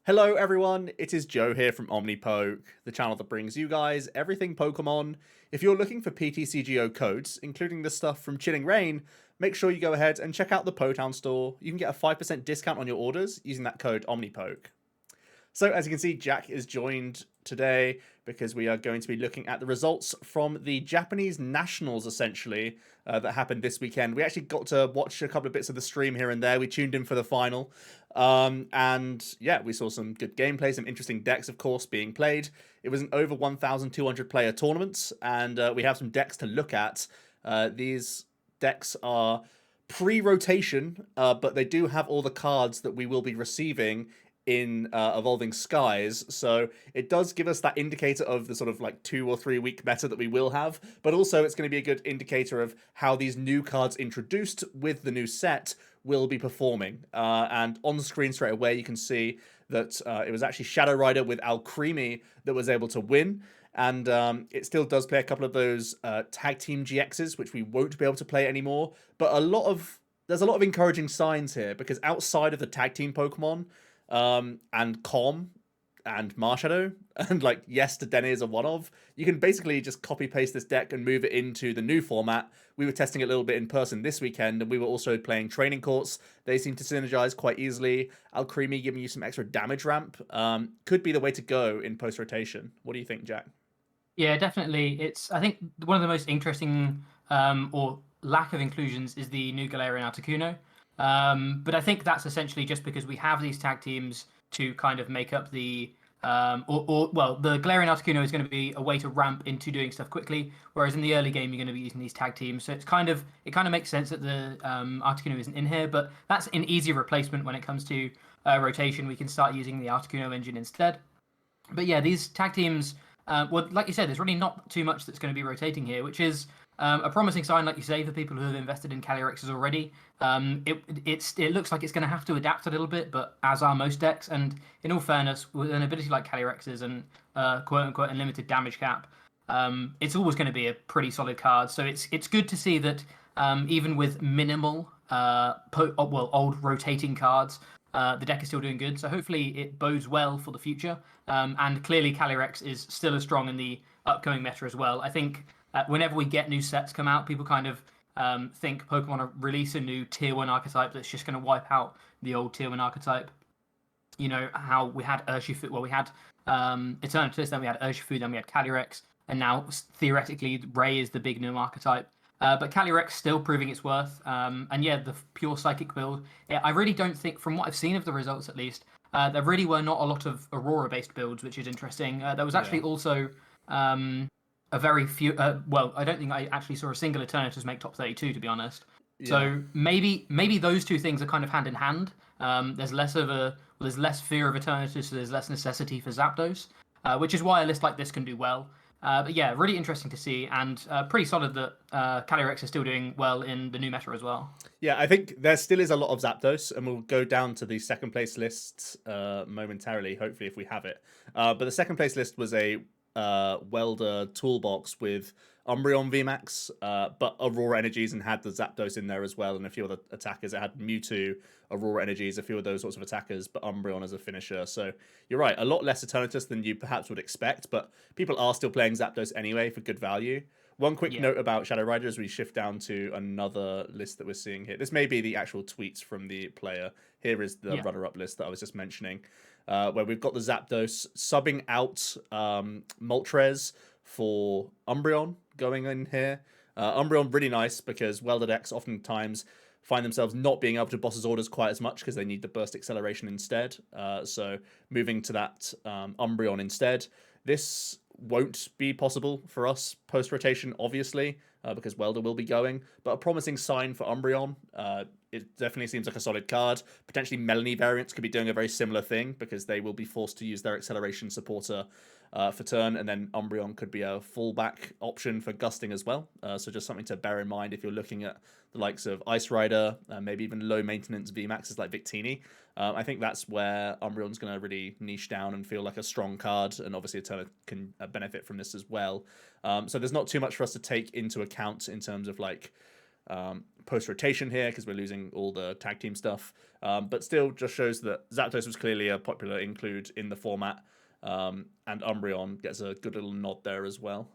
Hello everyone, it is Joe here from Omnipoke, the channel that brings you guys everything Pokemon. If you're looking for PTCGO codes, including the stuff from Chilling Reign, make sure you go ahead and check out the Potown store. You can get a 5% discount on your orders using that code Omnipoke. So as you can see, Jack is joined today because we are going to be looking at the results from the Japanese Nationals, essentially, that happened this weekend. We actually got to watch a couple of bits of the stream here and there. We tuned in for the final. And yeah, we saw some good gameplay, some interesting decks, of course, being played. It was an over 1,200 player tournament, and we have some decks to look at. These decks are pre-rotation, but they do have all the cards that we will be receiving in Evolving Skies, so it does give us that indicator of the sort of like 2 or 3 week meta that we will have, but also it's going to be a good indicator of how these new cards introduced with the new set will be performing. And on the screen straight away you can see that it was actually Shadow Rider with Alcremie that was able to win, and it still does play a couple of those tag team GXs which we won't be able to play anymore, but there's a lot of encouraging signs here, because outside of the tag team Pokemon, and Com and Marshadow, and like Yes to Denny is a one of, you can basically just copy paste this deck and move it into the new format. We were testing it a little bit in person this weekend, and we were also playing training courts. They seem to synergize quite easily. Alcremie giving you some extra damage ramp could be the way to go in post rotation. What do you think, Jack? Yeah, definitely. I think one of the most interesting or lack of inclusions is the new Galarian Articuno. But I think that's essentially just because we have these tag teams to kind of make up the well, the Galarian Articuno is going to be a way to ramp into doing stuff quickly, whereas in the early game you're going to be using these tag teams. So it kind of makes sense that the Articuno isn't in here, but that's an easy replacement when it comes to rotation. We can start using the Articuno engine instead. But yeah, these tag teams, well, like you said, there's really not too much that's going to be rotating here, which is a promising sign, like you say, for people who have invested in Calyrexes already. It looks like it's going to have to adapt a little bit, but as are most decks. And in all fairness, with an ability like Calyrexes and quote unquote unlimited damage cap, it's always going to be a pretty solid card. So it's good to see that even with minimal old rotating cards, the deck is still doing good, so hopefully it bodes well for the future. And clearly, Calyrex is still as strong in the upcoming meta as well. I think whenever we get new sets come out, people kind of think Pokemon release a new Tier 1 archetype that's just going to wipe out the old Tier 1 archetype. You know, how we had Urshifu, well, we had Eternatus, then we had Urshifu, then we had Calyrex, and now theoretically Ray is the big new archetype. But Calyrex still proving its worth. And yeah, the pure psychic build. Yeah, I really don't think, from what I've seen of the results at least, there really were not a lot of Aurora-based builds, which is interesting. There was actually also a very few. Well, I don't think I actually saw a single Eternatus make top 32, to be honest. Yeah. So maybe those two things are kind of hand in hand. There's less fear of Eternatus, so there's less necessity for Zapdos, which is why a list like this can do well. But yeah, really interesting to see, and pretty solid that Calyrex is still doing well in the new meta as well. Yeah, I think there still is a lot of Zapdos, and we'll go down to the second place list momentarily, hopefully, if we have it. But the second place list was a Welder toolbox with Umbreon VMAX, but Aurora Energies, and had the Zapdos in there as well, and a few other attackers. It had Mewtwo, Aurora Energies, a few of those sorts of attackers, but Umbreon as a finisher. So you're right, a lot less Eternatus than you perhaps would expect, but people are still playing Zapdos anyway for good value. One quick note about Shadow Rider as we shift down to another list that we're seeing here. This may be the actual tweets from the player. Here is the runner-up list that I was just mentioning, where we've got the Zapdos subbing out Moltres for Umbreon going in here. Umbreon really nice because Welder decks oftentimes find themselves not being able to boss's orders quite as much because they need the burst acceleration instead. So moving to that Umbreon instead. This won't be possible for us post-rotation, obviously, because Welder will be going, but a promising sign for Umbreon. It definitely seems like a solid card. Potentially Melanie variants could be doing a very similar thing because they will be forced to use their acceleration supporter for turn, and then Umbreon could be a fallback option for gusting as well. So just something to bear in mind if you're looking at the likes of Ice Rider, maybe even low maintenance VMAXs like Victini. I think that's where Umbreon's going to really niche down and feel like a strong card, and obviously Eterna can benefit from this as well. So there's not too much for us to take into account in terms of like post-rotation here because we're losing all the tag team stuff. But still just shows that Zapdos was clearly a popular include in the format. And Umbreon gets a good little nod there as well.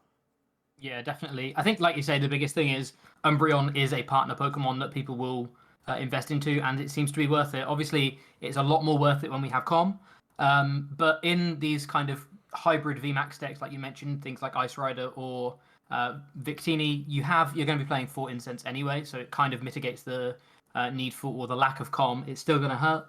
Yeah, definitely. I think, like you say, the biggest thing is Umbreon is a partner Pokemon that people will invest into, and it seems to be worth it. Obviously, it's a lot more worth it when we have Com. But in these kind of hybrid VMAX decks, like you mentioned, things like Ice Rider or Victini, you're going to be playing 4 Incense anyway, so it kind of mitigates the need for or the lack of Com. It's still going to hurt.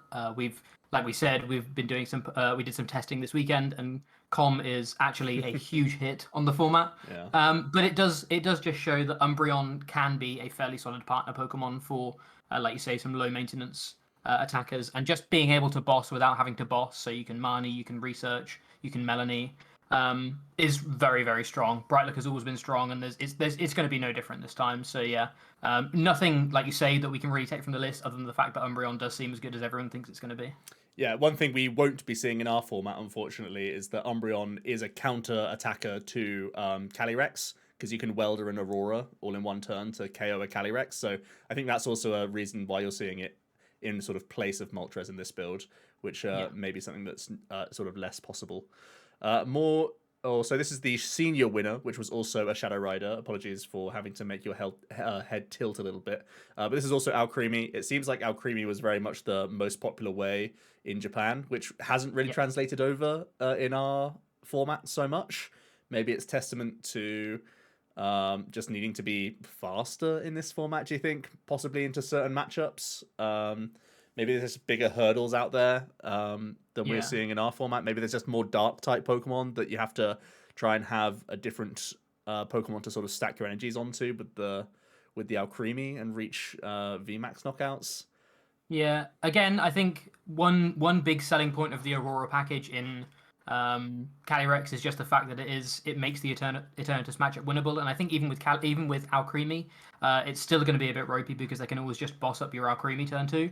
Like we said, we've been doing we did some testing this weekend, and Com is actually a huge hit on the format. Yeah. But it does just show that Umbreon can be a fairly solid partner Pokemon for, like you say, some low maintenance attackers, and just being able to boss without having to boss. So you can Marnie, you can research, you can Melanie, is very, very strong. Brightlook has always been strong, and it's going to be no different this time. So yeah, nothing like you say that we can really take from the list, other than the fact that Umbreon does seem as good as everyone thinks it's going to be. Yeah, one thing we won't be seeing in our format, unfortunately, is that Umbreon is a counter attacker to Calyrex, because you can Welder an Aurora all in one turn to KO a Calyrex. So I think that's also a reason why you're seeing it in sort of place of Moltres in this build, which may be something that's sort of less possible. So this is the senior winner, which was also a Shadow Rider. Apologies for having to make your head tilt a little bit. But this is also Alcremie. It seems like Alcremie was very much the most popular way in Japan, which hasn't really translated over in our format so much. Maybe it's testament to just needing to be faster in this format, do you think? Possibly into certain matchups. Maybe there's bigger hurdles out there than we're seeing in our format. Maybe there's just more dark type Pokemon that you have to try and have a different Pokemon to sort of stack your energies onto with the Alcremie and reach VMAX knockouts. Yeah, again, I think one big selling point of the Aurora package in Calyrex is just the fact that it makes the Eternatus matchup winnable, and I think even with Alcremie, it's still going to be a bit ropey because they can always just boss up your Alcremie turn 2.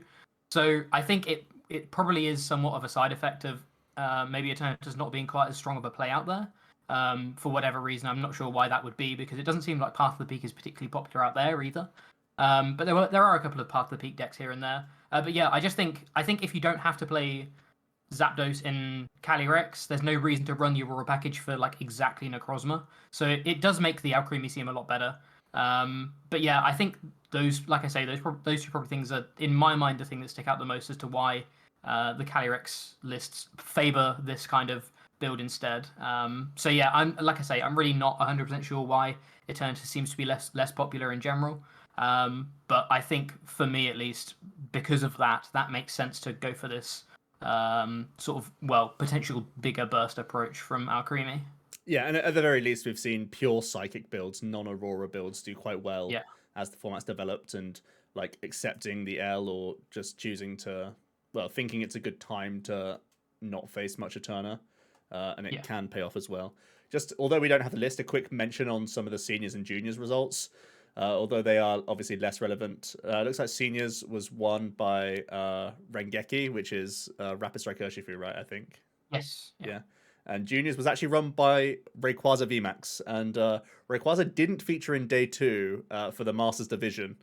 So I think it probably is somewhat of a side effect of maybe Eternatus not being quite as strong of a play out there. For whatever reason, I'm not sure why that would be, because it doesn't seem like Path of the Peak is particularly popular out there either. But there are a couple of Path of the Peak decks here and there. But yeah, I think if you don't have to play Zapdos in Calyrex, there's no reason to run the Aurora package for like exactly Necrozma. So it does make the Alcremie seem a lot better. But yeah, I think those, like I say, those two probably things are, in my mind, the thing that stick out the most as to why the Calyrex lists favor this kind of build instead. So yeah, I'm really not 100% sure why Eternatus seems to be less popular in general. But I think for me at least, because of that makes sense to go for this sort of potential bigger burst approach from Alcremie. Yeah, and at the very least, we've seen pure Psychic builds, non-Aurora builds do quite well as the format's developed, and like accepting the L or just choosing to, thinking it's a good time to not face much Eterna, and it can pay off as well. Just although we don't have the list, a quick mention on some of the seniors and juniors results. Although they are obviously less relevant. It looks like seniors was won by Rengeki, which is Rapid Strike Urshifu, right? I think. Yes. Yeah. And juniors was actually run by Rayquaza VMAX, and Rayquaza didn't feature in day 2 for the Masters division.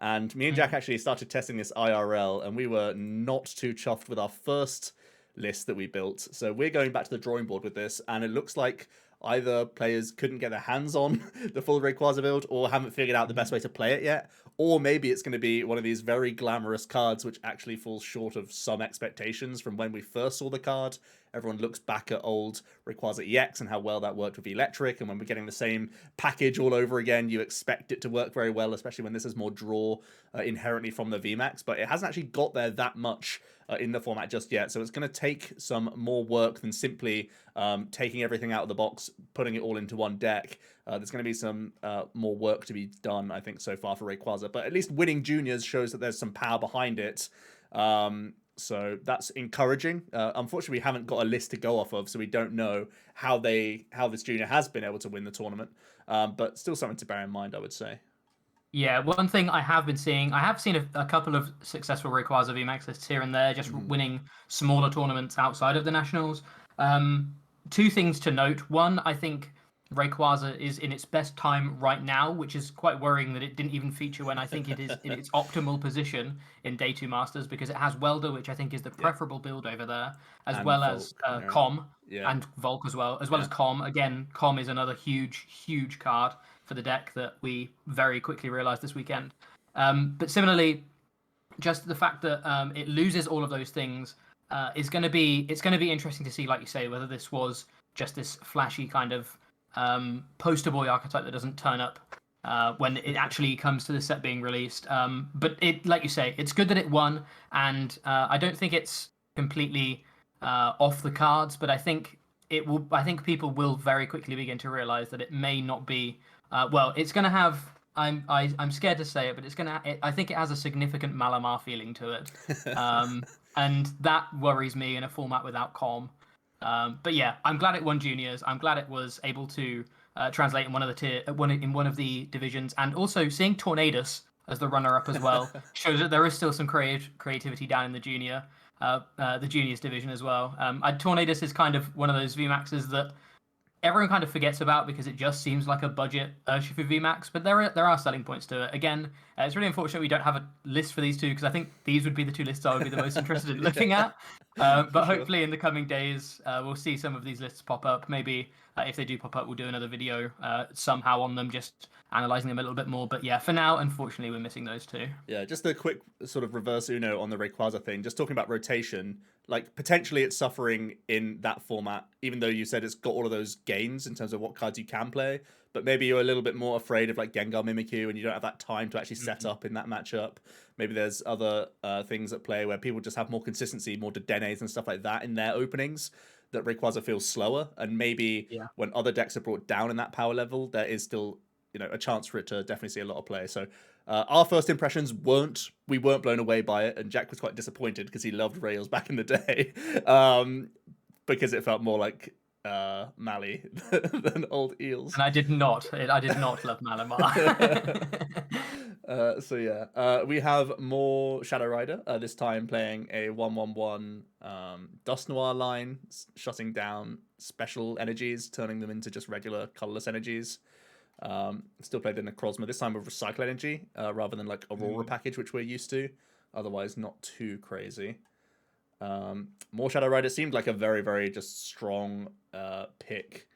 And me and Jack actually started testing this IRL, and we were not too chuffed with our first list that we built. So we're going back to the drawing board with this, and it looks like either players couldn't get their hands on the full Rayquaza build, or haven't figured out the best way to play it yet, or maybe it's going to be one of these very glamorous cards which actually falls short of some expectations from when we first saw the card. Everyone looks back at old Rayquaza EX and how well that worked with Electric, and when we're getting the same package all over again, you expect it to work very well, especially when this is more draw inherently from the VMAX, but it hasn't actually got there that much in the format just yet, so it's going to take some more work than simply taking everything out of the box, putting it all into one deck. There's going to be some more work to be done, I think, so far for Rayquaza, but at least winning juniors shows that there's some power behind it. So that's encouraging. Unfortunately, we haven't got a list to go off of, so we don't know how this junior has been able to win the tournament. But still something to bear in mind, I would say. Yeah, one thing I have been seeing, I have seen a couple of successful Rayquaza VMAX lists here and there, just winning smaller tournaments outside of the nationals. 2 things to note. One, I think Rayquaza is in its best time right now, which is quite worrying that it didn't even feature when I think it is in its optimal position in Day 2 Masters, because it has Welder, which I think is the Yeah. preferable build over there, as And well as Volk, right? Com Yeah. and Volk as well Yeah. as Com. Again, Com is another huge card for the deck that we very quickly realized this weekend. But similarly, just the fact that it loses all of those things is going to be interesting to see, like you say, whether this was just this flashy kind of poster boy archetype that doesn't turn up when it actually comes to the set being released. But it, like you say, it's good that it won, and I don't think it's completely off the cards, but I think it will. I think people will very quickly begin to realize that it may not be. Well, it's going to have. I'm scared to say it, but it's gonna. I think it has a significant Malamar feeling to it, and that worries me in a format without Com. But yeah, I'm glad it won juniors. I'm glad it was able to translate in one of the in one of the divisions, and also seeing Tornadus as the runner-up as well shows that there is still some creativity down in the the juniors division as well. Tornadus is kind of one of those VMAXs that everyone kind of forgets about because it just seems like a budget Urshifu VMAX, but there are selling points to it. Again, it's really unfortunate we don't have a list for these two, because I think these would be the two lists I would be the most interested in looking at. But Sure. hopefully in the coming days, we'll see some of these lists pop up. Maybe if they do pop up, we'll do another video somehow on them, just analyzing them a little bit more. But yeah, for now, unfortunately, we're missing those two. Yeah, just a quick sort of reverse Uno on the Rayquaza thing. Just talking about rotation, like potentially it's suffering in that format, even though you said it's got all of those gains in terms of what cards you can play. But maybe you're a little bit more afraid of like Gengar Mimikyu, and you don't have that time to actually set up in that matchup. Maybe there's other things at play where people just have more consistency, more Dedenes and stuff like that in their openings. That Rayquaza feels slower, and maybe Yeah. when other decks are brought down in that power level, there is still a chance for it to definitely see a lot of play. So our first impressions we weren't blown away by it, and Jack was quite disappointed because he loved Rails back in the day, because it felt more like Mally than old Eels. And I did not. I did not love Malamar. So yeah, we have more Shadow Rider, this time playing a 1/1/1 Dust Noir line, shutting down special energies, turning them into just regular colorless energies. Still played in Necrozma, this time with Recycle Energy, rather than like Aurora package, which we're used to. Otherwise, not too crazy. More Shadow Rider seemed like a very just strong pick.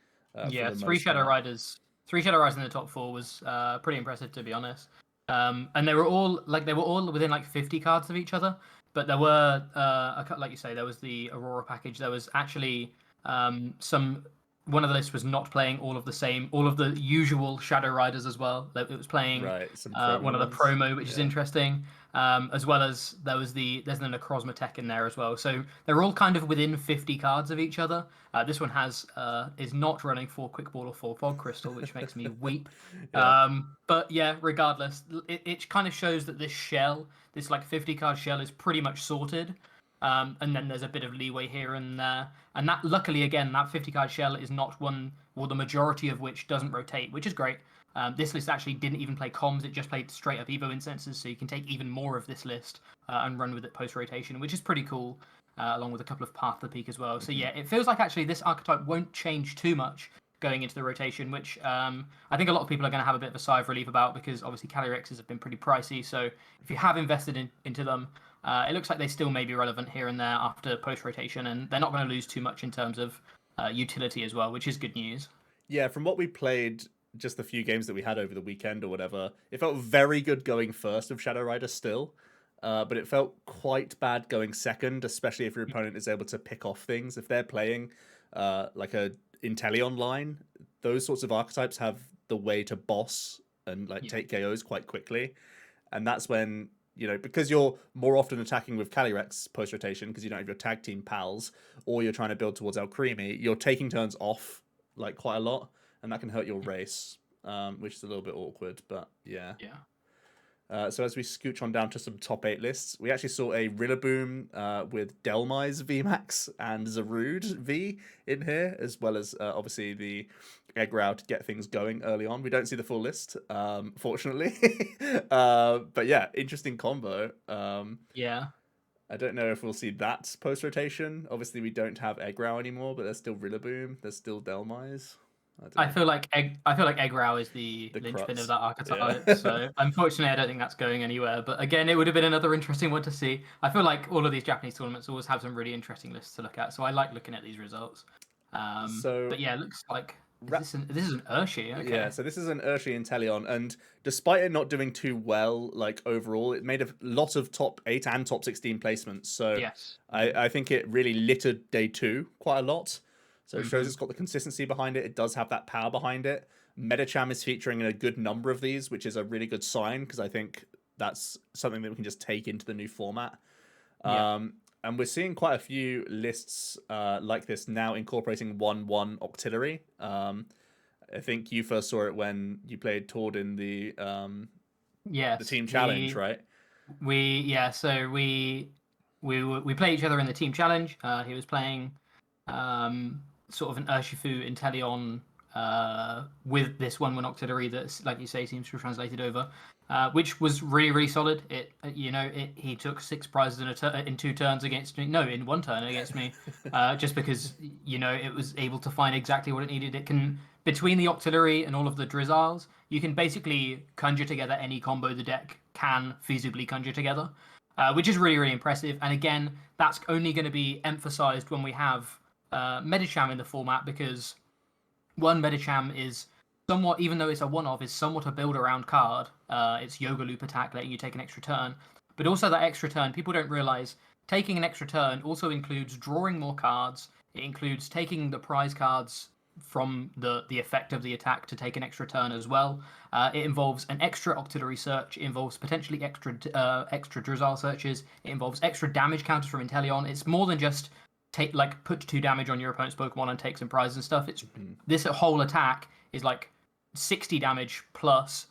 Yeah, for the three most Shadow part. Riders. Three Shadow Riders in the top four was pretty impressive, to be honest. And they were all within like 50 cards of each other. But there were like you say, there was the Aurora package. There was actually some. One of the lists was not playing all of the usual Shadow Riders as well. It was playing Right, some promo one of the ones. promo, which is Yeah. interesting. As well as there's the Necrozma tech in there as well. So they're all kind of within 50 cards of each other. This one is not running 4 Quick Ball or 4 Fog Crystal, which makes me weep. Yeah. But yeah, regardless, it kind of shows that this like 50 card shell is pretty much sorted. And then there's a bit of leeway here and there. And that, luckily, again, that 50 card shell is not one, or the majority of which doesn't rotate, which is great. This list actually didn't even play comms, it just played straight up Evo incenses, so you can take even more of this list and run with it post rotation, which is pretty cool, along with a couple of Path to the Peak as well. So yeah, it feels like actually this archetype won't change too much going into the rotation, which I think a lot of people are going to have a bit of a sigh of relief about, because obviously Calyrexes have been pretty pricey. So if you have invested into them, it looks like they still may be relevant here and there after post rotation, and they're not going to lose too much in terms of utility as well, which is good news. Yeah, from what we played, just the few games that we had over the weekend or whatever, it felt very good going first of Shadow Rider still. But it felt quite bad going second, especially if your opponent is able to pick off things. If they're playing like a Inteleon line, those sorts of archetypes have the way to boss and like take KOs quite quickly. And that's when, because you're more often attacking with Calyrex post rotation because you don't have your tag team pals, or you're trying to build towards Alcremie, you're taking turns off like quite a lot, and that can hurt your race, which is a little bit awkward, but yeah. So as we scooch on down to some top 8 lists, we actually saw a Rillaboom with Delmise VMAX and Zarude V in here, as well as obviously the Eggrow to get things going early on. We don't see the full list, fortunately. But yeah, interesting combo. Yeah. I don't know if we'll see that post-rotation. Obviously, we don't have Eggrow anymore, but there's still Rillaboom. There's still Delmise. I feel like Eggrow is the linchpin of crux. that archetype. Yeah. So unfortunately, I don't think that's going anywhere. But again, it would have been another interesting one to see. I feel like all of these Japanese tournaments always have some really interesting lists to look at. So I like looking at these results. So But yeah, it looks like ra- this is an Urshi. yeah, Okay. so this is an Urshifu and Teleon, and despite it not doing too well, like overall, it made a lot of top 8 and top 16 placements. So Yes. I think it really littered day 2 quite a lot. So it shows Hmm. it's got the consistency behind it. It does have that power behind it. Medicham is featuring in a good number of these, which is a really good sign because I think that's something that we can just take into the new format. Yeah. And we're seeing quite a few lists like this now incorporating 1/1 Octillery. I think you first saw it when you played Tord in the Yes. team challenge, right? So we play each other in the team challenge. He was playing sort of an Urshifu Inteleon with this 1/1 Octillery that's, like you say, seems to have translated over, which was really, really solid. He took 6 prizes in 2 turns against me. No, in 1 turn against me, just because it was able to find exactly what it needed. It can, between the Octillery and all of the Drizzles, you can basically conjure together any combo the deck can feasibly conjure together, which is really, really impressive. And again, that's only going to be emphasized when we have Medicham in the format, because one, Medicham is somewhat, even though it's a one-off, is somewhat a build-around card. It's Yoga Loop attack, letting you take an extra turn. But also that extra turn, people don't realize, taking an extra turn also includes drawing more cards. It includes taking the prize cards from the effect of the attack to take an extra turn as well. It involves an extra Octillery search. It involves potentially extra Drizzle searches. It involves extra damage counters from Inteleon. It's more than just put 2 damage on your opponent's Pokemon and take some prizes and stuff. It's this whole attack is like 60 damage plus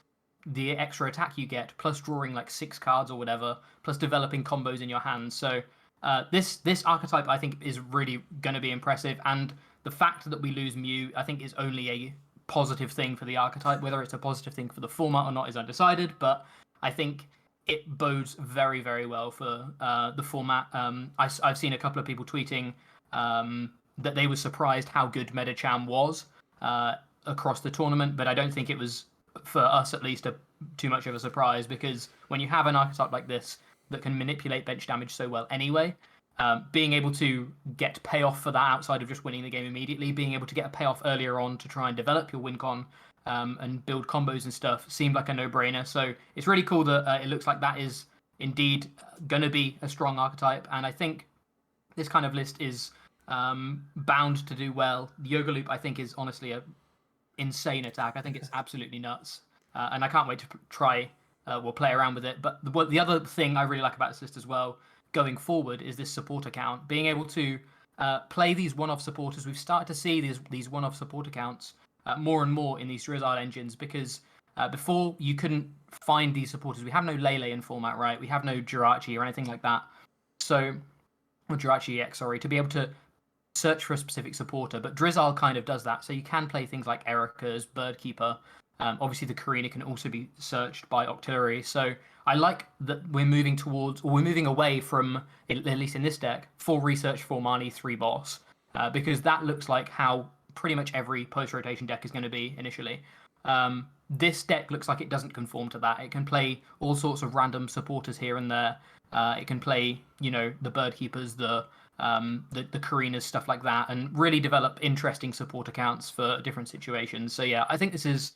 the extra attack you get, plus drawing like 6 cards or whatever, plus developing combos in your hands. So this archetype, I think, is really going to be impressive, and the fact that we lose Mew, I think, is only a positive thing for the archetype. Whether it's a positive thing for the format or not is undecided, but I think it bodes very, very well for the format. I've seen a couple of people tweeting that they were surprised how good Medicham was across the tournament, but I don't think it was, for us at least, too much of a surprise, because when you have an archetype like this that can manipulate bench damage so well anyway, being able to get payoff for that outside of just winning the game immediately, being able to get a payoff earlier on to try and develop your win con and build combos and stuff, seemed like a no-brainer. So it's really cool that it looks like that is indeed going to be a strong archetype, and I think this kind of list is bound to do well. The Yoga Loop, I think, is honestly a insane attack. I think it's absolutely nuts, and I can't wait to we'll play around with it. But the other thing I really like about this list as well, going forward, is this support account. Being able to play these one-off supporters. We've started to see these one-off support accounts more and more in these Drizzle engines, because before you couldn't find these supporters. We have no Lele in format, right? We have no Jirachi or anything like that. So, or Jirachi EX, sorry, to be able to search for a specific supporter. But Drizzle kind of does that. So you can play things like Erica's, Birdkeeper. Obviously, the Karina can also be searched by Octillery. So I like that we're moving away from, at least in this deck, 4 research, 4 Marnie, 3 boss. Because that looks like how pretty much every post-rotation deck is going to be initially. This deck looks like it doesn't conform to that. It can play all sorts of random supporters here and there. It can play, the Birdkeepers, the Karinas, stuff like that, and really develop interesting support accounts for different situations. So yeah, I think this is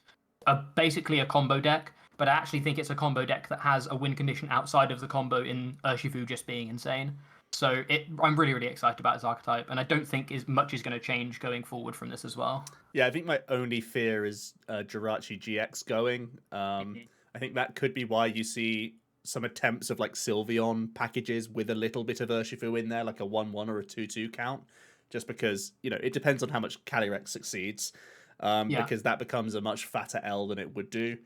basically a combo deck, but I actually think it's a combo deck that has a win condition outside of the combo in Urshifu just being insane. So I'm really, really excited about his archetype, and I don't think much is going to change going forward from this as well. Yeah, I think my only fear is Jirachi GX going. I think that could be why you see some attempts of like Sylveon packages with a little bit of Urshifu in there, like a 1/1 or a 2/2 count, just because it depends on how much Calyrex succeeds, because that becomes a much fatter L than it would do.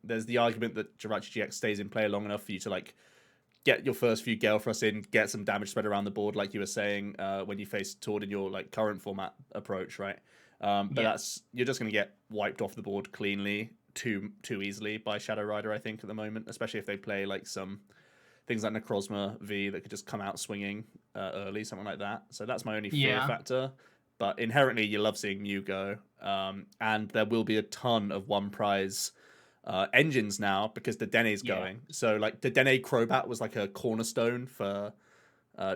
There's the argument that Jirachi GX stays in play long enough for you to like get your first few Gale Frost in, get some damage spread around the board, like you were saying when you face Tord in your like current format approach, right? But you're just going to get wiped off the board cleanly too easily by Shadow Rider, I think, at the moment, especially if they play like some things like Necrozma V that could just come out swinging early, something like that. So that's my only fear factor. but inherently you love seeing Mew go. And there will be a ton of one prize engines now because the Dene's going. So like the Dene Crobat was like a cornerstone for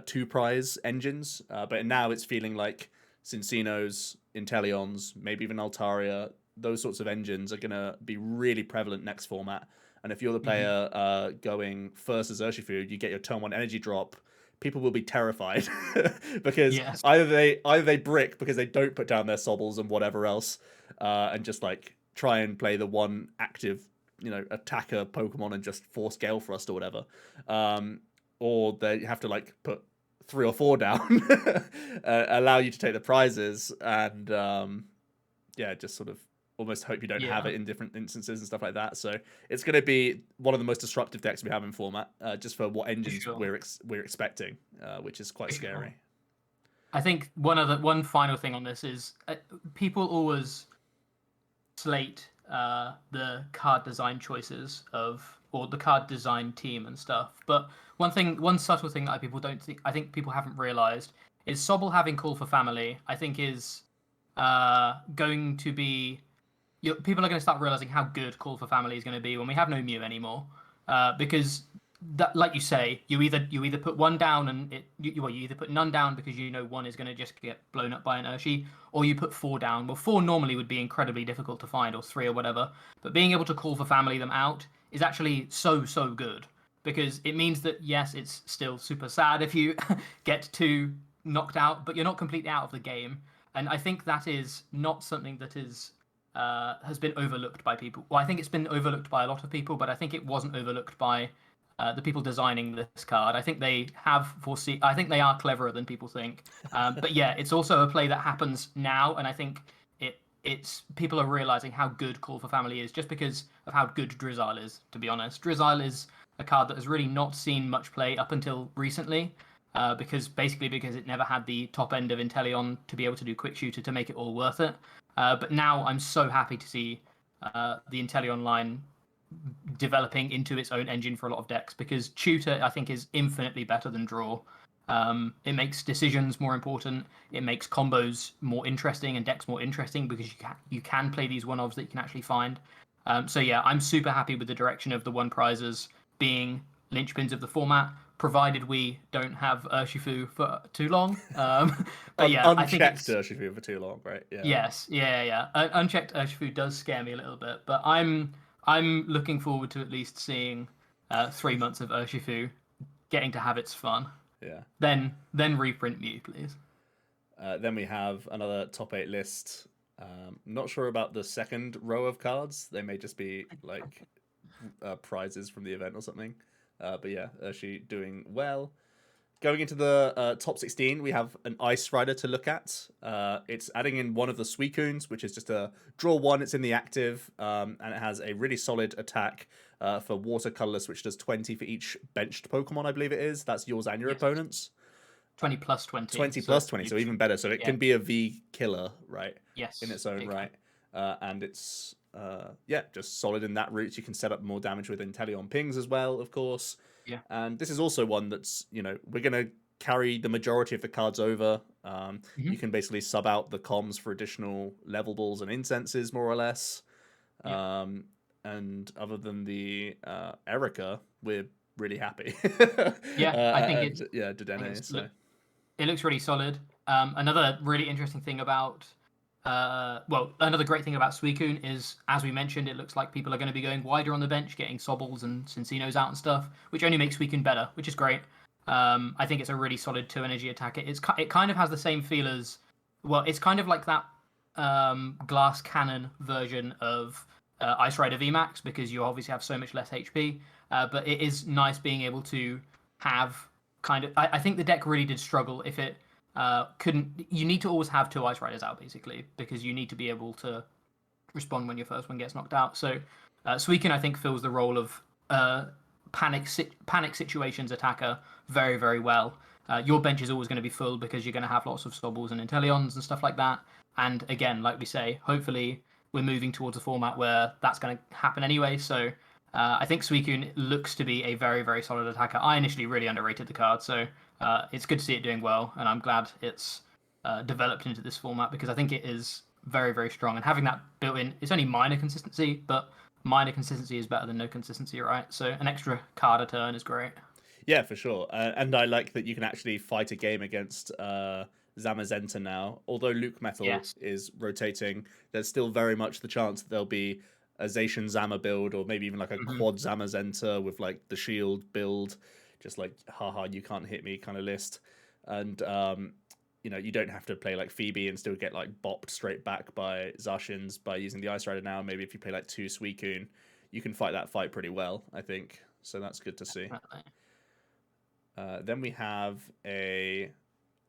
2 prize engines, but now it's feeling like Cinccino's, Inteleons, maybe even Altaria, those sorts of engines are going to be really prevalent next format. And if you're the player going first as Urshifu, you get your turn 1 energy drop, people will be terrified because either they brick because they don't put down their Sobbles and whatever else, and just like try and play the one active, attacker Pokemon and just force Gale Thrust or whatever, or they have to like put 3 or 4 down, allow you to take the prizes, and just sort of almost hope you don't have it in different instances and stuff like that. So it's going to be one of the most disruptive decks we have in format, just for what engines we're expecting, which is quite scary. I think one final thing on this is people always slate the card design choices or the card design team and stuff, but one subtle thing that I think people haven't realized is Sobble having Call for Family. I think is going to be. People are going to start realizing how good Call for Family is going to be when we have no Mew anymore, because that, like you say, you either put 1 down and you either put none down because 1 is going to just get blown up by an Urshi, or you put 4 down. Well, 4 normally would be incredibly difficult to find, or 3 or whatever. But being able to Call for Family them out is actually so good, because it means that yes, it's still super sad if you get 2 knocked out, but you're not completely out of the game. And I think that is not something that is. Has been overlooked by people. Well, I think it's been overlooked by a lot of people, but I think it wasn't overlooked by the people designing this card. I think they have foreseen. I think they are cleverer than people think. But yeah, it's also a play that happens now, and I think it's people are realizing how good Call for Family is just because of how good Drizzile is. To be honest, Drizzile is a card that has really not seen much play up until recently. Because it never had the top end of Inteleon to be able to do Quick Shooter to make it all worth it. But now I'm so happy to see the Inteleon line developing into its own engine for a lot of decks, because Tutor, I think, is infinitely better than Draw. It makes decisions more important. It makes combos more interesting and decks more interesting because you can play these one-offs that you can actually find. So yeah, I'm super happy with the direction of the 1 prizes being linchpins of the format, provided we don't have Urshifu for too long. But yeah, I think it's Urshifu for too long, right? Yeah. Yes, yeah. Unchecked Urshifu does scare me a little bit, but I'm looking forward to at least seeing 3 months of Urshifu getting to have its fun. Yeah. Then reprint Mew, please. Then we have another top 8 list. Not sure about the second row of cards. They may just be like prizes from the event or something. But yeah, Urshi doing well. Going into the top 16, we have an Ice Rider to look at. It's adding in one of the Suicunes, which is just a draw 1. It's in the active, and it has a really solid attack for Water Colorless, which does 20 for each benched Pokemon, I believe it is. That's yours and your opponent's. 20 plus 20. 20 plus 20, so even better. So it can be a V killer, right? Yes. In its own right. And it's just solid in that route. You can set up more damage with Inteleon pings as well, of course. Yeah. And this is also one that's, we're going to carry the majority of the cards over. You can basically sub out the comms for additional level balls and incenses, more or less. Yeah. And other than the Erica, we're really happy. I think it's Dedenne. It looks really solid. Another really interesting thing about another great thing about Suicune is, as we mentioned, it looks like people are going to be going wider on the bench, getting Sobbles and Cinccino's out and stuff, which only makes Suicune better, which is great. I think it's a really solid 2 energy attacker. It kind of has the same feel as, it's kind of like that glass cannon version of Ice Rider VMAX, because you obviously have so much less HP. But it is nice being able to have kind of. I think the deck really did struggle if it couldn't. You need to always have 2 Ice Riders out, basically, because you need to be able to respond when your first one gets knocked out. So Suicune, I think, fills the role of panic situations attacker very, very well. Your bench is always going to be full because you're going to have lots of Sobbles and Inteleons and stuff like that. And again, like we say, hopefully we're moving towards a format where that's going to happen anyway. So I think Suicune looks to be a very, very solid attacker. I initially really underrated the card, so it's good to see it doing well, and I'm glad it's developed into this format, because I think it is very, very strong. And having that built in, it's only minor consistency, but minor consistency is better than no consistency, right? So an extra card a turn is great. Yeah, for sure. And I like that you can actually fight a game against Zamazenta now. Although Lucmetal Yes. is rotating, there's still very much the chance that there'll be a Zacian Zama build, or maybe even like a Hmm. quad Zamazenta with like the shield build, just like haha, you can't hit me kind of list. And you don't have to play like Phoebe and still get like bopped straight back by Zacians by using the Ice Rider now. Maybe if you play like 2 Suicune, you can fight that fight pretty well, I think. So that's good to see. Definitely. Then we have a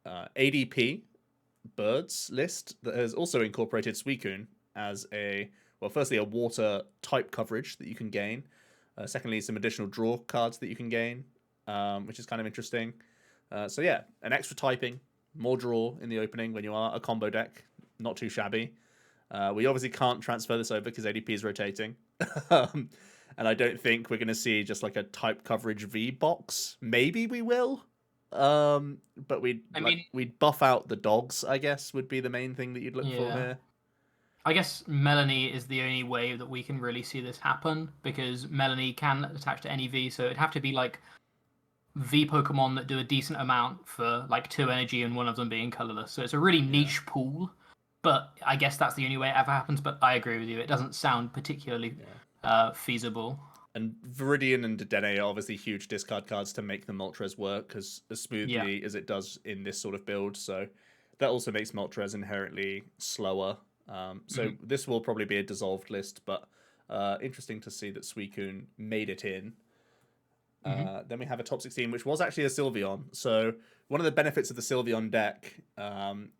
ADP birds list that has also incorporated Suicune as firstly, a water type coverage that you can gain. Secondly, some additional draw cards that you can gain, which is kind of interesting. So yeah, an extra typing, more draw in the opening when you are a combo deck. Not too shabby. We obviously can't transfer this over because ADP is rotating. And I don't think we're going to see just like a type coverage V box. Maybe we will. But I mean, we'd buff out the dogs, I guess, would be the main thing that you'd look for yeah. here. I guess Melanie is the only way that we can really see this happen, because Melanie can attach to any V, so it'd have to be like V Pokemon that do a decent amount for like 2 energy and one of them being colorless. So it's a really Yeah. niche pool, but I guess that's the only way it ever happens. But I agree with you; it doesn't sound particularly feasible. And Viridian and Dedenne are obviously huge discard cards to make the Moltres work as Yeah. smoothly as it does in this sort of build. So that also makes Moltres inherently slower. So Mhm. this will probably be a dissolved list, but interesting to see that Suicune made it in. Then we have a top 16, which was actually a Sylveon. So one of the benefits of the Sylveon deck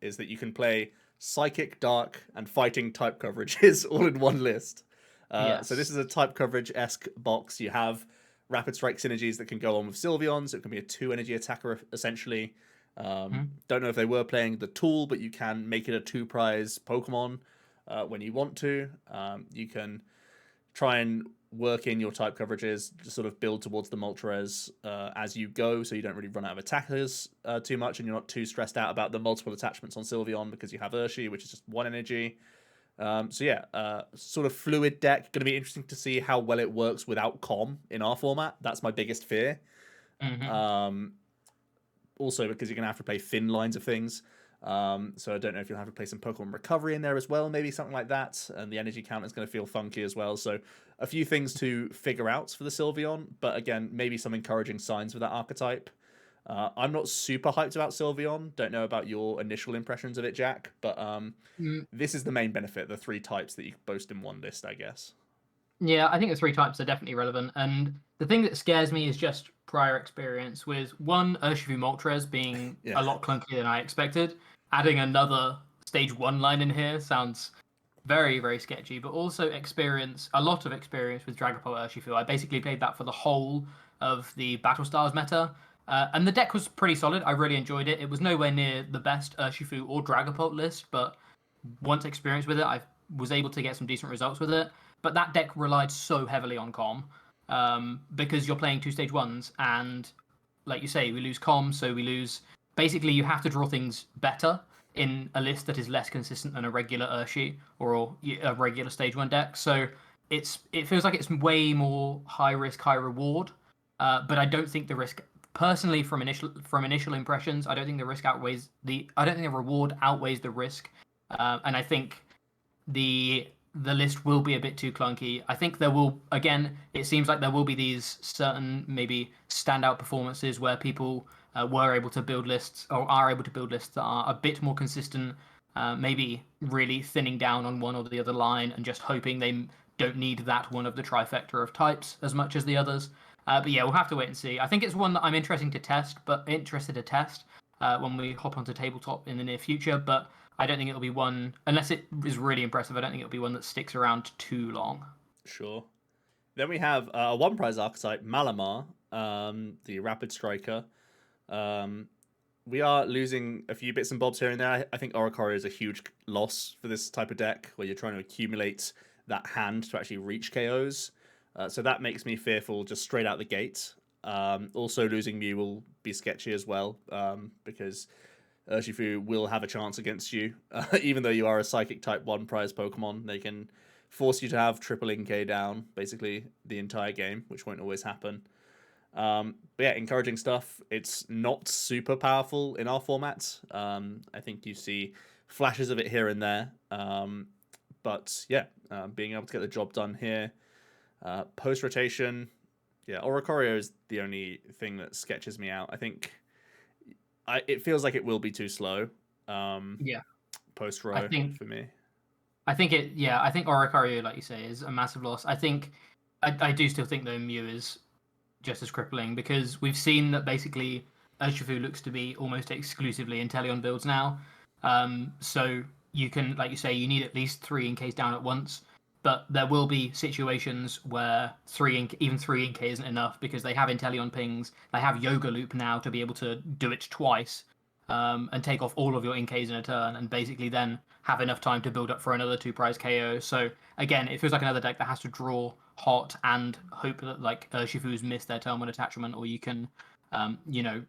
is that you can play Psychic, Dark, and Fighting type coverages all in one list. So this Yes. is a type coverage-esque box. You have Rapid Strike synergies that can go on with Sylveon, so it can be a 2 energy attacker, essentially. Don't know if they were playing the tool, but you can make it a 2 prize Pokemon when you want to. You can try and work in your type coverages, just sort of build towards the Moltres as you go, so you don't really run out of attackers too much, and you're not too stressed out about the multiple attachments on Sylveon because you have Urshi, which is just 1 energy. So yeah, sort of fluid deck. Going to be interesting to see how well it works without Com in our format. That's my biggest fear. Hmm. Um, Also because you're going to have to play thin lines of things. So I don't know if you'll have to play some Pokemon Recovery in there as well, maybe something like that. And the energy count is going to feel funky as well. So a few things to figure out for the Sylveon, but again, maybe some encouraging signs with that archetype. I'm not super hyped about Sylveon. Don't know about your initial impressions of it, Jack, but this is the main benefit, the 3 types that you boast in one list, I guess. Yeah, I think the 3 types are definitely relevant. And the thing that scares me is just prior experience with one Urshifu Moltres being Yeah. a lot clunkier than I expected. Adding another stage 1 line in here sounds very, very sketchy, but also a lot of experience with Dragapult Urshifu. I basically played that for the whole of the Battle Stars meta. And the deck was pretty solid. I really enjoyed it. It was nowhere near the best Urshifu or Dragapult list, but once experienced with it, I was able to get some decent results with it. But that deck relied so heavily on com, because you're playing 2 stage 1s, and like you say, we lose com, so we lose. Basically, you have to draw things better in a list that is less consistent than a regular Urshi or a regular stage 1 deck. So it feels like it's way more high risk, high reward. But I don't think the risk, personally, from initial impressions, I don't think the risk outweighs the. I don't think the reward outweighs the risk, and I think the list will be a bit too clunky. I think there will, again, it seems like there will be these certain maybe standout performances where people were able to build lists, or are able to build lists that are a bit more consistent, maybe really thinning down on one or the other line and just hoping they don't need that one of the trifecta of types as much as the others. But yeah, we'll have to wait and see. I think it's one that I'm interested to test when we hop onto tabletop in the near future. But I don't think it'll be one, unless it is really impressive. I don't think it'll be one that sticks around too long. Sure. Then we have a 1 prize archetype, Malamar, the Rapid Striker. Um, we are losing a few bits and bobs here and there. I think Oricorio is a huge loss for this type of deck where you're trying to accumulate that hand to actually reach KOs. So that makes me fearful just straight out the gate. Also, losing Mew will be sketchy as well, because Urshifu will have a chance against you. Even though you are a Psychic type 1 prize Pokemon, they can force you to have triple Inkay down basically the entire game, which won't always happen. But yeah, encouraging stuff. It's not super powerful in our format. I think you see flashes of it here and there. But yeah, being able to get the job done here. Post rotation, yeah, Oricorio is the only thing that sketches me out. I think it feels like it will be too slow. Yeah, Post I row think for me. I think it. Yeah, I think Oricorio, like you say, is a massive loss. I think I do still think though Mew is just as crippling because we've seen that basically Urshifu looks to be almost exclusively Inteleon builds now. So you can, like you say, you need at least 3 Inks down at once. But there will be situations where even 3 Ink isn't enough because they have Inteleon pings. They have Yoga Loop now to be able to do it twice, and take off all of your Inks in a turn, and basically then have enough time to build up for another 2 prize KO. So again, it feels like another deck that has to draw hot and hope that like Urshifu's missed their turn one attachment, or you can, you know,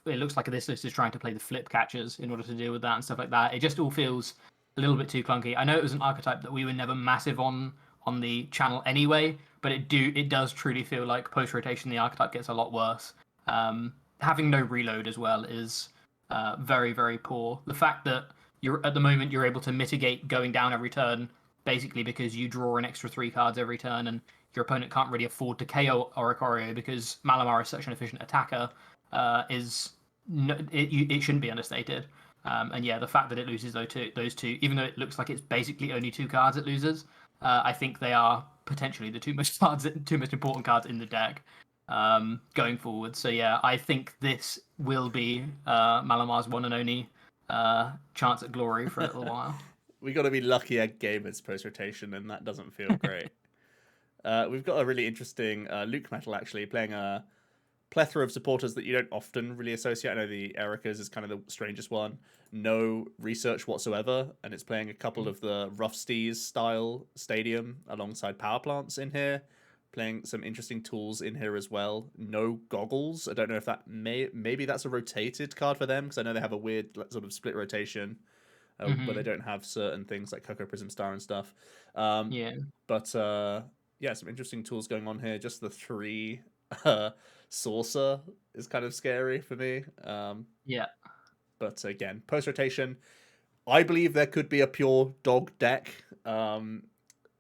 it looks like this list is trying to play the flip catchers in order to deal with that and stuff like that. It just all feels a little bit too clunky. I know it was an archetype that we were never massive on the channel anyway, but it does truly feel like post rotation the archetype gets a lot worse. Having no reload as well is very very poor. The fact that you're at the moment you're able to mitigate going down every turn basically because you draw an extra 3 cards every turn and your opponent can't really afford to KO Oricorio because Malamar is such an efficient attacker, is no, it shouldn't be understated. And yeah, the fact that it loses those two, even though it looks like it's basically only 2 cards it loses, I think they are potentially the two most important cards in the deck going forward. So yeah, I think this will be Malamar's one and only chance at glory for a little while. We got to be lucky at gamers post rotation, and that doesn't feel great. We've got a really interesting Lucmetal actually playing a plethora of supporters that you don't often really associate. I know the Ericas is kind of the strangest one. No research whatsoever, and it's playing a couple of the Rough Steez style stadium alongside power plants in here. Playing some interesting tools in here as well. No goggles. I don't know if that maybe that's a rotated card for them because I know they have a weird sort of split rotation where they don't have certain things like Cocoa Prism Star and stuff. Yeah. But yeah, some interesting tools going on here. Just the 3 saucer is kind of scary for me. Yeah. But again, post rotation, I believe there could be a pure dog deck,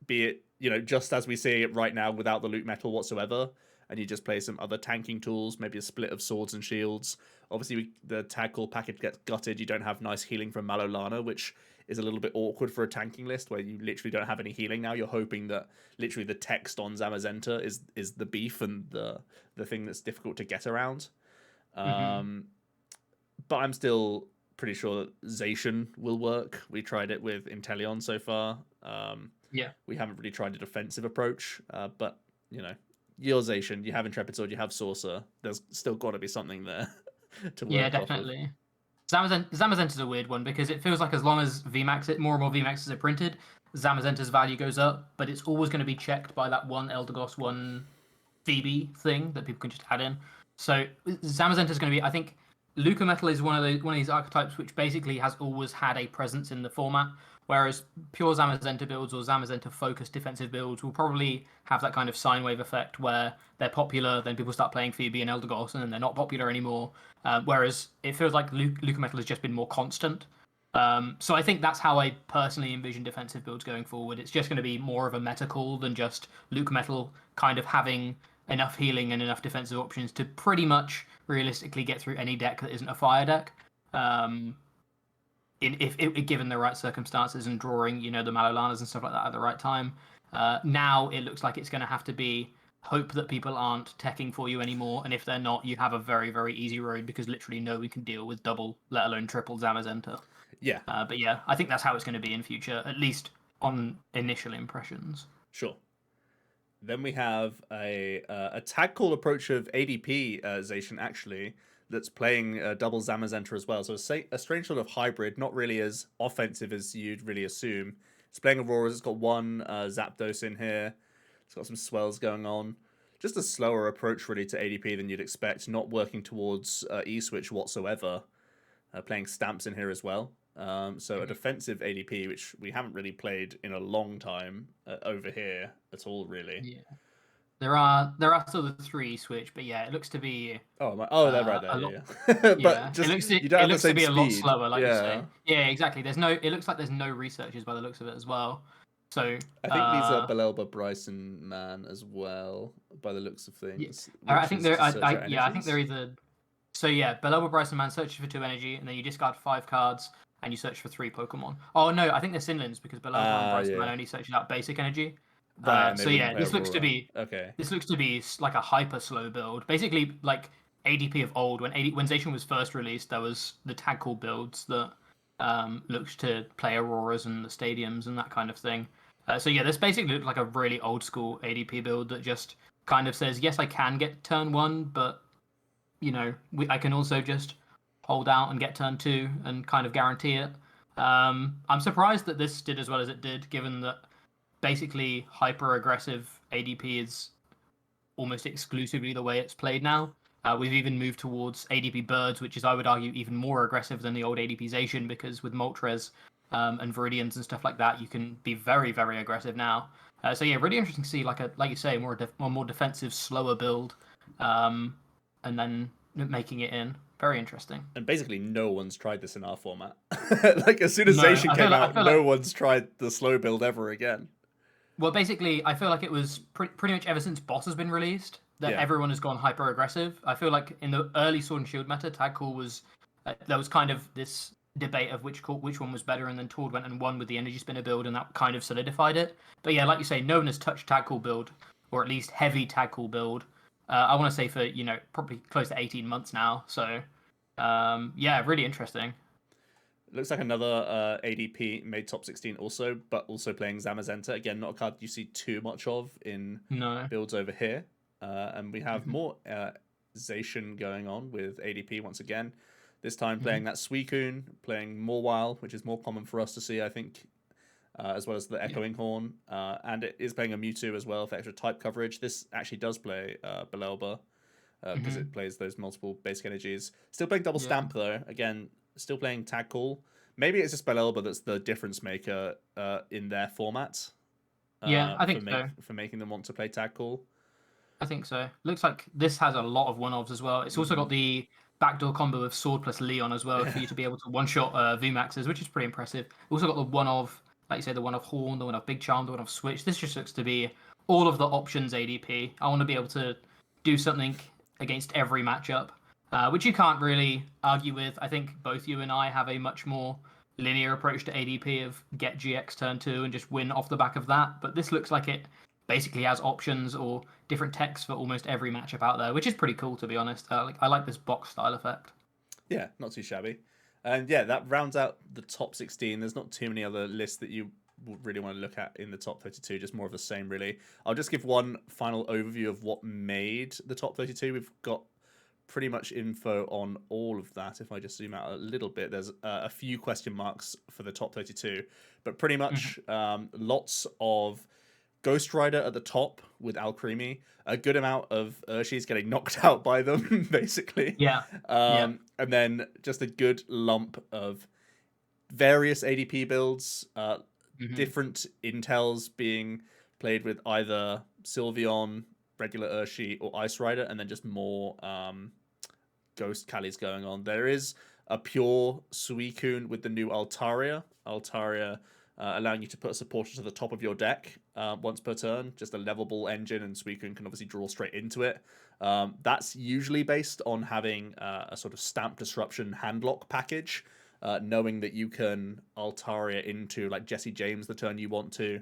be it just as we see it right now without the Lucmetal whatsoever, and you just play some other tanking tools, maybe a split of swords and shields. Obviously, the tag call package gets gutted. You don't have nice healing from Malolana, which is a little bit awkward for a tanking list where you literally don't have any healing now. You're hoping that literally the text on Zamazenta is the beef and the thing that's difficult to get around. But I'm still pretty sure that Zacian will work. We tried it with Inteleon so far. Yeah. We haven't really tried a defensive approach, but you're Zacian, you have Intrepid Sword, you have Saucer. There's still got to be something there to work Yeah, off of. definitely. Zamazenta's a weird one because it feels like as long as more and more VMAXs are printed, Zamazenta's value goes up, but it's always going to be checked by that one Eldegoss, one Phoebe thing that people can just add in. So Zamazenta's going to be, I think, Lucmetal is one of these archetypes which basically has always had a presence in the format, whereas pure Zamazenta builds or Zamazenta focused defensive builds will probably have that kind of sine wave effect where they're popular, then people start playing Phoebe and Eldegoss, and then they're not popular anymore. Whereas it feels like Lucmetal has just been more constant. So I think that's how I personally envision defensive builds going forward. It's just going to be more of a meta call than just Lucmetal kind of having enough healing and enough defensive options to pretty much realistically get through any deck that isn't a fire deck. If given the right circumstances and drawing, the Malolanas and stuff like that at the right time. Now it looks like it's going to have to be hope that people aren't teching for you anymore, and if they're not, you have a very very easy road because literally no one can deal with double, let alone triple Zamazenta. Yeah. But yeah, I think that's how it's going to be in future, at least on initial impressions. Sure. Then we have a tag call approach of ADP Zacian actually that's playing double Zamazenta as well. So a strange sort of hybrid, not really as offensive as you'd really assume. It's playing Auroras. It's got one Zapdos in here. It's got some swells going on. Just a slower approach really to ADP than you'd expect. Not working towards E-Switch whatsoever. playing stamps in here as well. So a defensive ADP, which we haven't really played in a long time over here at all, really. Yeah. There are still the 3 switch, but yeah, it looks to be They're right there, a lot. yeah. Yeah, But it just looks you don't it have the looks to same be a lot speed. slower, like you Yeah. say. Yeah, exactly. There's no. It looks like there's no researchers by the looks of it as well. So I think these are Belelba, Bryson, Man as well, by the looks of yeah, things, I which think is they're to search out yeah, I think energies. they're either. So yeah, Belobba Bryson Man searches for 2 energy, and then you discard 5 cards, and you search for 3 Pokemon. Oh no, I think they're Sinlins because Belobba and Bryson Man Yeah. only searches out basic energy. Right, and they So wouldn't yeah, play Aurora. Okay. this looks to be like a hyper slow build. Basically, like ADP of old when Zacian was first released, there was the tag call builds that looked to play Auroras and the stadiums and that kind of thing. So yeah, this basically looked like a really old school ADP build that just kind of says, yes, I can get turn 1, but I can also just hold out and get turn 2 and kind of guarantee it. I'm surprised that this did as well as it did, given that basically hyper aggressive ADP is almost exclusively the way it's played now. We've even moved towards ADP Birds, which is, I would argue, even more aggressive than the old ADP Zacian, because with Moltres and Viridians and stuff like that, you can be very, very aggressive now. So yeah, really interesting to see, like you say, more defensive, slower build, and then making it in. Very interesting. And basically, no one's tried this in our format. Like, as soon as No, Zacian came I out, feel like no one's tried the slow build ever again. well, basically, I feel like it was pretty much ever since Boss has been released that Yeah. everyone has gone hyper aggressive. I feel like in the early Sword and Shield meta, Tag Call was there was kind of this debate of which one was better, and then Tord went and won with the Energy Spinner build, and that kind of solidified it. But yeah, like you say, no one has touched Tag Call build, or at least heavy Tag Call build. I want to say for probably close to 18 months now. So yeah, really interesting. Looks like another ADP made top 16 also, but also playing Zamazenta. Again, not a card you see too much of in No. builds over here. And we have more Zacian going on with ADP once again. This time playing that Suicune, playing Mawile, which is more common for us to see, I think, as well as the Echoing Horn. And it is playing a Mewtwo as well for extra type coverage. This actually does play Belelba because it plays those multiple basic energies. Still playing double Yeah. stamp though. Again, still playing tag call. Maybe it's just Belelba that's the difference maker in their format. Yeah, I think so. For making them want to play tag call. I think so. Looks like this has a lot of one-offs as well. It's also got the backdoor combo of Sword plus Leon as well for you to be able to one-shot VMAXs, which is pretty impressive. Also got the one-of, like you say, the one-of Horn, the one-of Big Charm, the one-of Switch. This just looks to be all of the options ADP. I want to be able to do something against every matchup, which you can't really argue with. I think both you and I have a much more linear approach to ADP of get GX turn 2 and just win off the back of that. But this looks like it basically has options or different techs for almost every matchup out there, which is pretty cool, to be honest. I like this box style effect. Yeah, not too shabby. And yeah, that rounds out the top 16. There's not too many other lists that you really want to look at in the top 32, just more of the same, really. I'll just give one final overview of what made the top 32. We've got pretty much info on all of that. If I just zoom out a little bit, there's a few question marks for the top 32, but pretty much lots of Ghost Rider at the top with Alcremie, a good amount of Urshis getting knocked out by them, basically. Yeah. Yeah. And then just a good lump of various ADP builds, different intels being played with either Sylveon, regular Urshi, or Ice Rider, and then just more Ghost Callies going on. There is a pure Suicune with the new Altaria. Allowing you to put a supporter to the top of your deck once per turn, just a levelable engine, and Suicune can obviously draw straight into it. That's usually based on having a sort of stamp disruption handlock package, knowing that you can Altaria into like Jesse James the turn you want to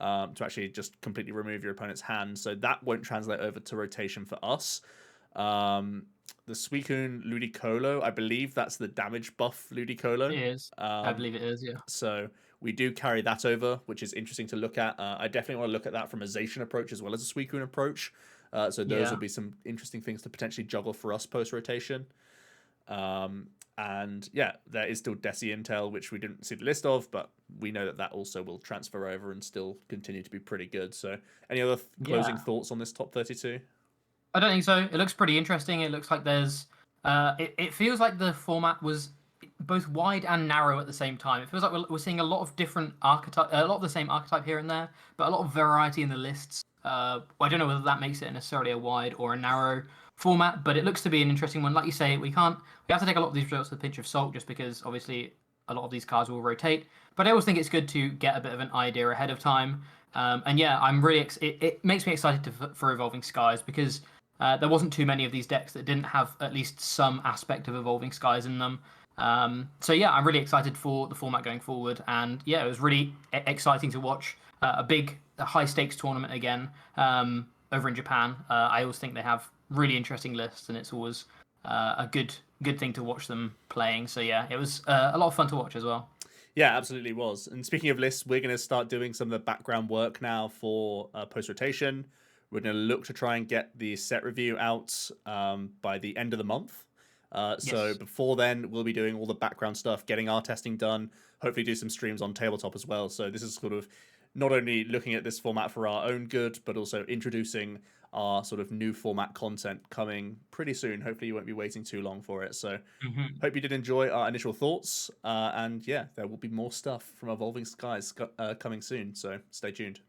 actually just completely remove your opponent's hand. So that won't translate over to rotation for us. The Suicune Ludicolo, I believe that's the damage buff Ludicolo. It is. I believe it is, yeah. So we do carry that over, which is interesting to look at. I definitely want to look at that from a Zacian approach as well as a Suicune approach. So those will be some interesting things to potentially juggle for us post-rotation. And yeah, there is still Desi Intel, which we didn't see the list of, but we know that also will transfer over and still continue to be pretty good. So any other closing thoughts on this top 32? I don't think so. It looks pretty interesting. It looks like there's it feels like the format was both wide and narrow at the same time. It feels like we're seeing a lot of different archetype, a lot of the same archetype here and there, but a lot of variety in the lists. I don't know whether that makes it necessarily a wide or a narrow format, but it looks to be an interesting one. Like you say, we have to take a lot of these results with a pinch of salt, just because obviously a lot of these cards will rotate. But I always think it's good to get a bit of an idea ahead of time. And yeah, I'm really it makes me excited for Evolving Skies, because there wasn't too many of these decks that didn't have at least some aspect of Evolving Skies in them. So yeah, I'm really excited for the format going forward, and yeah, it was really exciting to watch a high stakes tournament again over in Japan. I always think they have really interesting lists, and it's always a good thing to watch them playing. So yeah, it was a lot of fun to watch as well. Yeah, absolutely was. And speaking of lists, we're going to start doing some of the background work now for post rotation. We're going to look to try and get the set review out by the end of the month. So Yes. before then, we'll be doing all the background stuff, getting our testing done, hopefully do some streams on tabletop as well. So this is sort of not only looking at this format for our own good, but also introducing our sort of new format content coming pretty soon. Hopefully you won't be waiting too long for it. So Hmm. hope you did enjoy our initial thoughts. And yeah, there will be more stuff from Evolving Skies coming soon. So stay tuned.